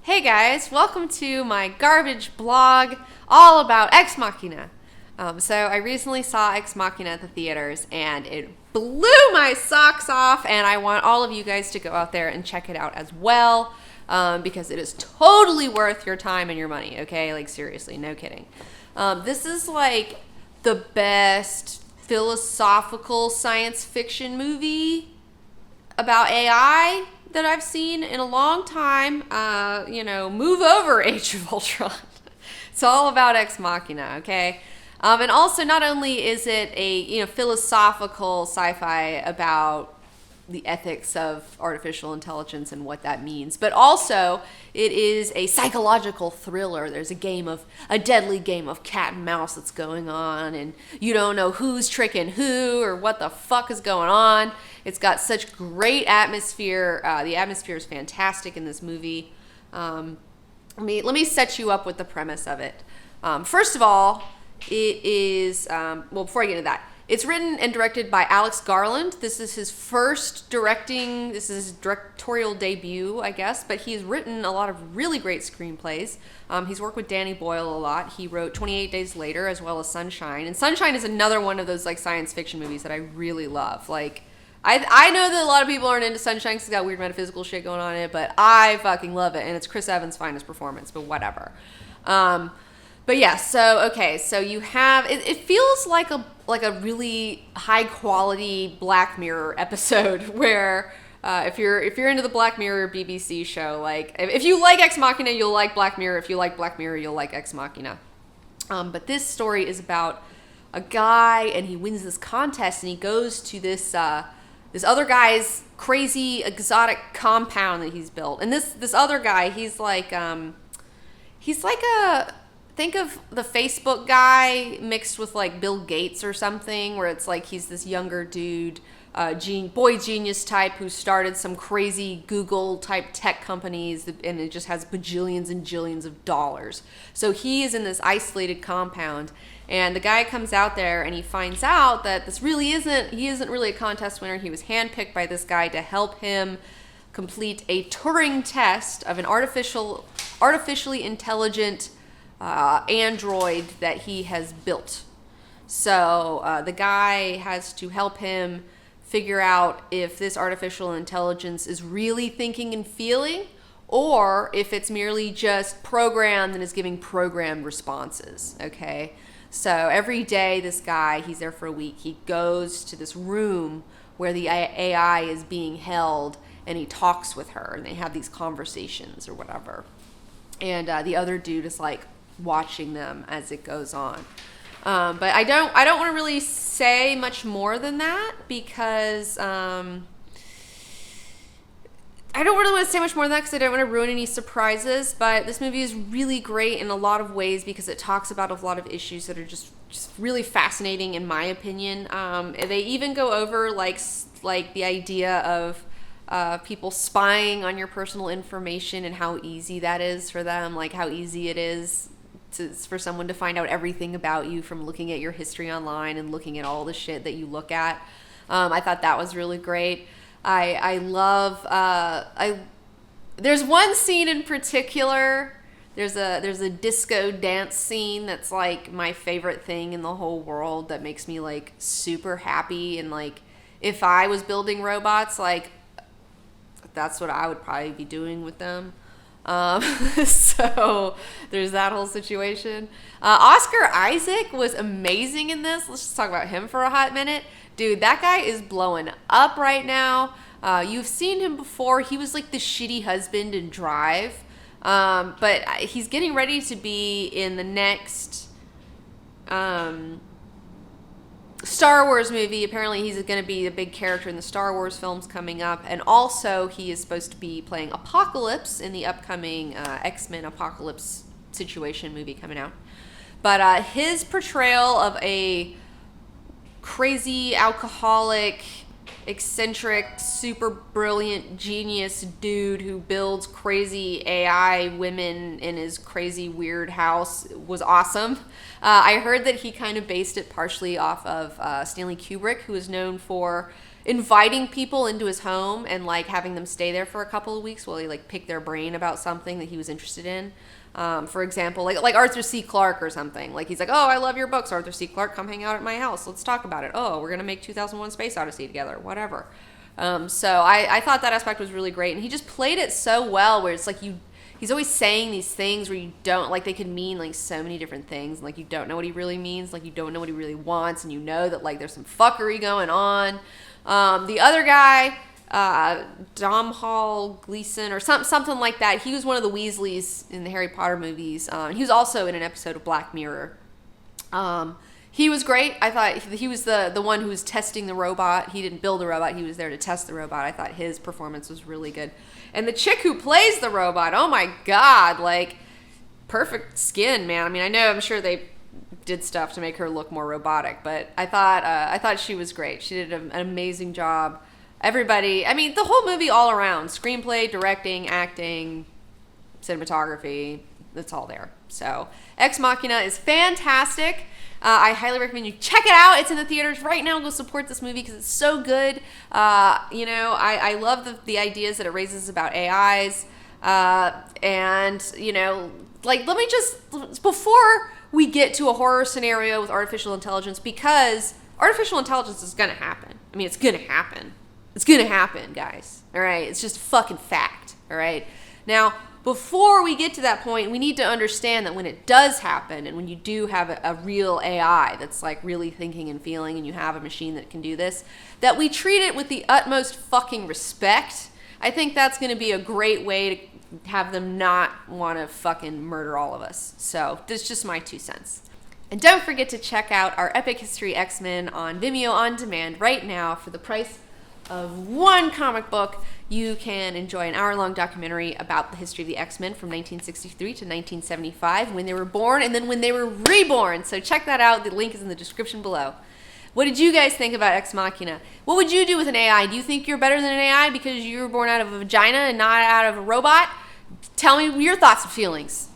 Hey guys, welcome to my garbage blog all about Ex Machina. So I recently saw Ex Machina at the theaters and it blew my socks off, and I want all of you guys to go out there and check it out as well, because it is totally worth your time and your money, okay? Like seriously, no kidding. This is like the best philosophical science fiction movie about AI that I've seen in a long time. Move over Age of Ultron. It's all about Ex Machina, okay? And also, not only is it a philosophical sci-fi about the ethics of artificial intelligence and what that means, but also it is a psychological thriller. There's a deadly game of cat and mouse that's going on, and you don't know who's tricking who or what the fuck is going on. It's got such great atmosphere. The atmosphere is fantastic in this movie. Let me set you up with the premise of it. First of all, it is before I get into that, it's written and directed by Alex Garland. This is his directorial debut, I guess, but he's written a lot of really great screenplays. He's worked with Danny Boyle a lot. He wrote 28 Days Later as well as Sunshine. And Sunshine is another one of those like science fiction movies that I really love. Like, I know that a lot of people aren't into Sunshine because it's got weird metaphysical shit going on in it, but I fucking love it, and it's Chris Evans' finest performance, but whatever. But yeah, so you have it feels like a really high quality Black Mirror episode where if you're into the Black Mirror BBC show, like if you like Ex Machina, you'll like Black Mirror. If you like Black Mirror, you'll like Ex Machina. But this story is about a guy, and he wins this contest, and he goes to this other guy's crazy exotic compound that he's built. And this other guy, he's like think of the Facebook guy mixed with like Bill Gates or something, where it's like he's this younger dude, boy genius type who started some crazy Google type tech companies, and it just has bajillions and jillions of dollars. So he is in this isolated compound, and the guy comes out there and he finds out that he isn't really a contest winner. He was handpicked by this guy to help him complete a Turing test of an artificially intelligent android that he has built. So the guy has to help him figure out if this artificial intelligence is really thinking and feeling, or if it's merely just programmed and is giving programmed responses, okay? So every day this guy, he's there for a week, he goes to this room where the AI is being held, and he talks with her, and they have these conversations or whatever. And the other dude is like watching them as it goes on. But I don't want to really say much more than that, because I don't really want to say much more than that because I don't want to ruin any surprises. But this movie is really great in a lot of ways because it talks about a lot of issues that are just really fascinating in my opinion. They even go over like the idea of people spying on your personal information and how easy that is for them, like how easy it is for someone to find out everything about you from looking at your history online and looking at all the shit that you look at. I thought that was really great. I love there's one scene in particular. There's a disco dance scene that's like my favorite thing in the whole world, that makes me like super happy, and like if I was building robots, like that's what I would probably be doing with them. So there's that whole situation. Oscar Isaac was amazing in this. Let's just talk about him for a hot minute. Dude, that guy is blowing up right now. You've seen him before. He was like the shitty husband in Drive. But he's getting ready to be in the next Star Wars movie. Apparently he's going to be a big character in the Star Wars films coming up, and also he is supposed to be playing Apocalypse in the upcoming X-Men Apocalypse situation movie coming out. But his portrayal of a crazy alcoholic, eccentric, super brilliant genius dude who builds crazy AI women in his crazy weird house was awesome. I heard that he kind of based it partially off of Stanley Kubrick, who is known for inviting people into his home and like having them stay there for a couple of weeks while he like picked their brain about something that he was interested in. For example, like Arthur C. Clarke or something. Like he's like, oh, I love your books, Arthur C. Clarke. Come hang out at my house. Let's talk about it. Oh, we're gonna make 2001: Space Odyssey together. Whatever. So I thought that aspect was really great, and he just played it so well. Where it's like he's always saying these things where you don't like they could mean like so many different things, and like you don't know what he really means, like you don't know what he really wants, and you know that like there's some fuckery going on. The other guy, Domhnall Gleeson or something like that. He was one of the Weasleys in the Harry Potter movies. He was also in an episode of Black Mirror. He was great. I thought he was the one who was testing the robot. He didn't build the robot. He was there to test the robot. I thought his performance was really good. And the chick who plays the robot, oh my God, like perfect skin, man. I mean, I'm sure they did stuff to make her look more robotic, but I thought she was great. She did an amazing job. Everybody, I mean, the whole movie all around, screenplay, directing, acting, cinematography, it's all there. So Ex Machina is fantastic. I highly recommend you check it out. It's in the theaters right now. Go support this movie because it's so good. I love the ideas that it raises about AIs. And, like, let me just, before we get to a horror scenario with artificial intelligence, because artificial intelligence is going to happen. I mean, it's going to happen. It's going to happen, guys. All right? It's just a fucking fact. All right? Now, before we get to that point, we need to understand that when it does happen, and when you do have a real AI that's like really thinking and feeling, and you have a machine that can do this, that we treat it with the utmost fucking respect. I think that's going to be a great way to have them not want to fucking murder all of us. So that's just my 2 cents. And don't forget to check out our Epic History X-Men on Vimeo on demand right now. For the price of one comic book, you can enjoy an hour-long documentary about the history of the X-Men from 1963 to 1975, when they were born and then when they were reborn. So check that out. The link is in the description below. What did you guys think about Ex Machina? What would you do with an AI? Do you think you're better than an AI because you were born out of a vagina and not out of a robot? Tell me your thoughts and feelings.